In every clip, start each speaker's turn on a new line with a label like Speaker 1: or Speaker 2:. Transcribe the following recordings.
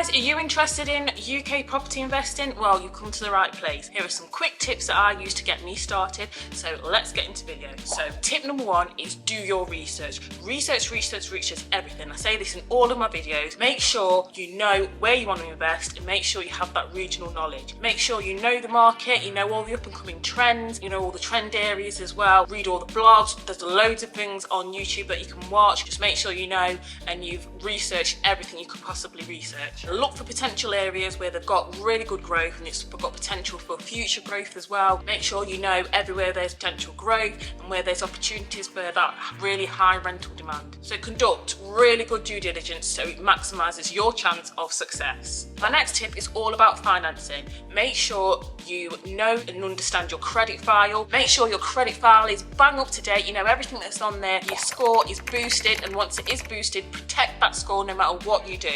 Speaker 1: guys, are you interested in UK property investing? Well, you've come to the right place. Here are some quick tips that I use to get me started. So let's get into the video. So tip number one is do your research. Research everything. I say this in all of my videos. Make sure you know where you want to invest and make sure you have that regional knowledge. Make sure you know the market, you know all the up and coming trends, you know all the trend areas as well. Read all the blogs. There's loads of things on YouTube that you can watch. Just make sure you know and you've researched everything you could possibly research. Look for potential areas where they've got really good growth and it's got potential for future growth as well. Make sure you know everywhere there's potential growth and where there's opportunities for that really high rental demand. So conduct really good due diligence so it maximises your chance of success. My next tip is all about financing. Make sure you know and understand your credit file. Make sure your credit file is bang up to date. You know everything that's on there. Your score is boosted, and once it is boosted, protect that score no matter what you do.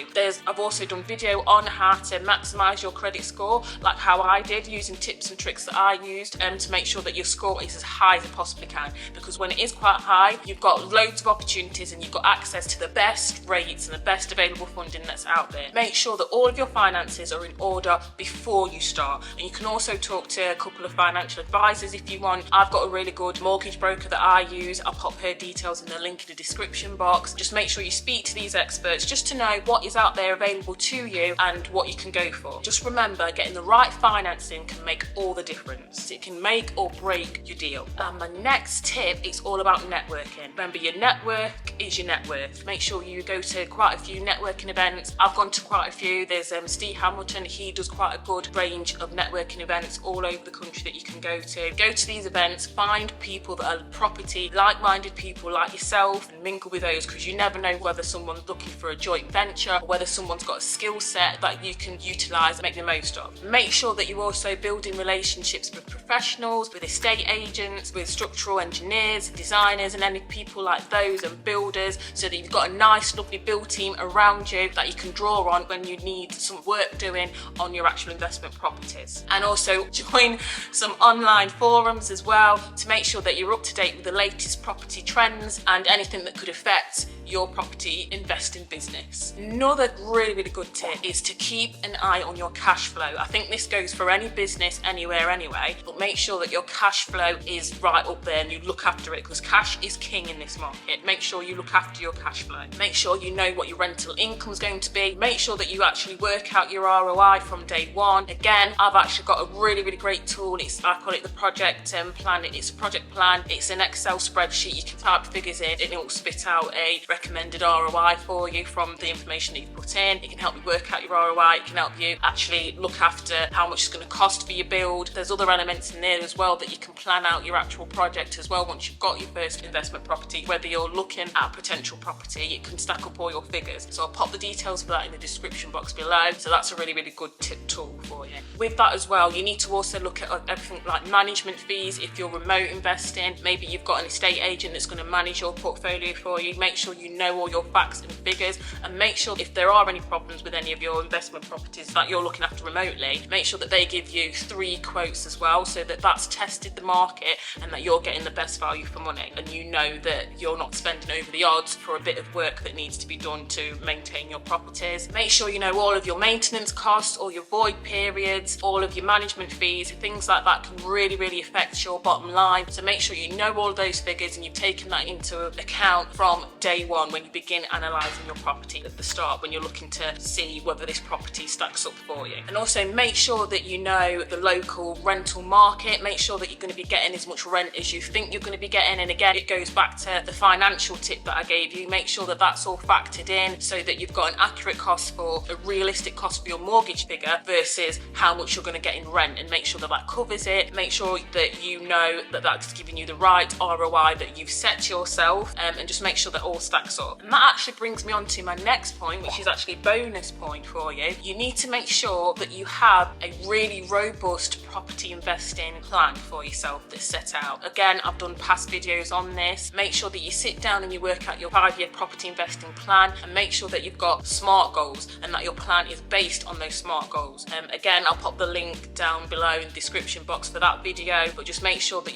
Speaker 1: I've also done video on how to maximise your credit score, like how I did, using tips and tricks that I used to make sure that your score is as high as it possibly can, because when it is quite high, you've got loads of opportunities and you've got access to the best rates and the best available funding that's out there. Make sure that all of your finances are in order before you start, and you can also talk to a couple of financial advisors if you want. I've got a really good mortgage broker that I use. I'll pop her details in the link in the description box. Just make sure you speak to these experts just to know what is out there available to you and what you can go for. Just remember, getting the right financing can make all the difference. It can make or break your deal. And my next tip is all about networking. Remember, your network is your net worth. Make sure you go to quite a few networking events. I've gone to quite a few. There's Steve Hamilton. He does quite a good range of networking events all over the country that you can go to. Go to these events, find people that are property, like-minded people like yourself, and mingle with those, because you never know whether someone's looking for a joint venture or whether someone's got a skill set that you can utilise and make the most of. Make sure that you're also building relationships with professionals, with estate agents, with structural engineers, designers, and any people like those, and builders, so that you've got a nice, lovely build team around you that you can draw on when you need some work doing on your actual investment properties. And also join some online forums as well to make sure that you're up to date with the latest property trends and anything that could affect your property investing business. Another really good tip is to keep an eye on your cash flow. I think this goes for any business anywhere anyway, but make sure that your cash flow is right up there and you look after it, because cash is king in this market. Make sure you look after your cash flow. Make sure you know what your rental income is going to be. Make sure that you actually work out your ROI from day one. Again, I've actually got a really great tool. I call it the project plan. It's a project plan. It's an Excel spreadsheet. You can type figures in and it will spit out a recommended ROI for you from the information that you've put in. It can help you work out your ROI. It can help you actually look after how much it's going to cost for your build. There's other elements in there as well that you can plan out your actual project as well once you've got your first investment property. Whether you're looking at a potential property, it can stack up all your figures. So I'll pop the details for that in the description box below. So that's a really good tip tool for you. With that as well, you need to also look at everything like management fees. If you're remote investing, maybe you've got an estate agent that's going to manage your portfolio for you. Make sure you know all your facts and figures, and make sure if there are any problems with any of your investment properties that you're looking after remotely, make sure that they give you 3 quotes as well, so that that's tested the market and that you're getting the best value for money, and you know that you're not spending over the odds for a bit of work that needs to be done to maintain your properties. Make sure you know all of your maintenance costs, all your void periods, all of your management fees. Things like that can really affect your bottom line, so make sure you know all of those figures and you've taken that into account from day one when you begin analysing your property at the start, when you're looking to see whether this property stacks up for you. And also make sure that you know the local rental market. Make sure that you're going to be getting as much rent as you think you're going to be getting, and again it goes back to the financial tip that I gave you. Make sure that that's all factored in so that you've got an accurate cost, for a realistic cost for your mortgage figure versus how much you're going to get in rent, and make sure that that covers it. Make sure that you know that that's giving you the right ROI that you've set yourself, and just make sure that all stacks up. And that actually brings me on to my next point, which is actually a bonus point for you. You need to make sure that you have a really robust property investing plan for yourself that's set out. Again, I've done past videos on this. Make sure that you sit down and you work out your 5-year property investing plan, and make sure that you've got SMART goals and that your plan is based on those SMART goals. Again, I'll pop the link down below in the description box for that video. But just make sure that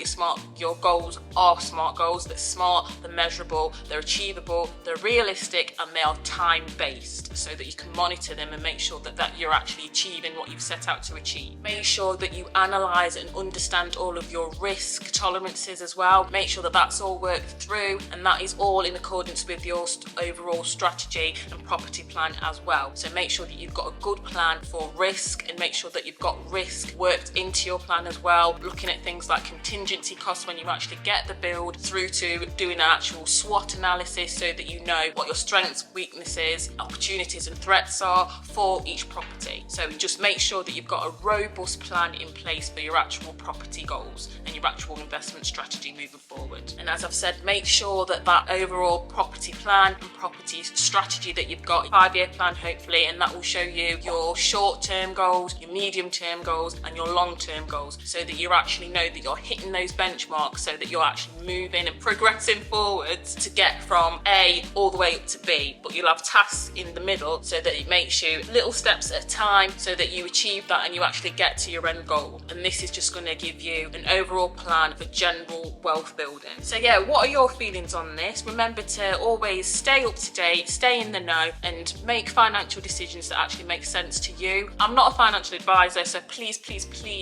Speaker 1: your goals are smart goals. They're smart, they're measurable, they're achievable, they're realistic, and they are time-based, so that you can monitor them and make sure that you're actually achieving what you've set out to achieve. Make sure that you analyse and understand all of your risk tolerances as well. Make sure that that's all worked through, and that is all in accordance with your overall strategy and property plan as well. So make sure that you've got a good plan for risk, and make sure that you've got risk worked into your plan as well, looking at things like contingency costs when you actually get the build, through to doing an actual SWOT analysis so that you know what your strengths, weaknesses, opportunities and threats are for each property. So just make sure that you've got a robust plan in place for your actual property goals and your actual investment strategy moving forward. And as I've said, make sure that overall property plan and property strategy that you've got, 5-year plan hopefully, and that will show you your short-term goals, your medium-term goals and your long-term goals, so that you actually know that you're hitting those benchmarks, so that you're actually moving and progressing forwards to get from A all the way up to B. But you'll have tasks in the middle so that it makes you little steps at a time, so that you achieve that and you actually get to your end goal. And this is just going to give you an overall plan for general wealth building. So yeah, what are your feelings on this? Remember to always stay up to date, stay in the know, and make financial decisions that actually make sense to you. I'm not a financial advisor, so please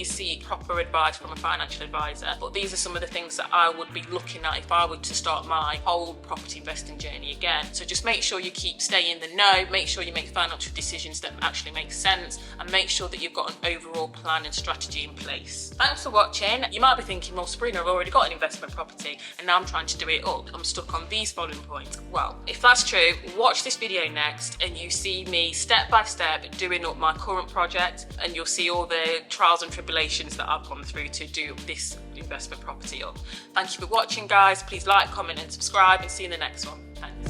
Speaker 1: seek proper advice from a financial advisor. But these are some of the things that I would be looking at if I were to start my whole property investing journey again. So just make sure you stay in the know, make sure you make financial decisions that actually make sense, and make sure that you've got an overall plan and strategy in place. Thanks for watching. You might be thinking, well, Sabrina, I've already got an investment property and now I'm trying to do it up. I'm stuck on these following points. Well, if that's true, watch this video next and you see me step by step doing up my current project, and you'll see all the trials and tribulations that I've gone through to do this investment property up. Thank you for watching, guys. Please like, comment and subscribe, and see you in the next one. Thanks.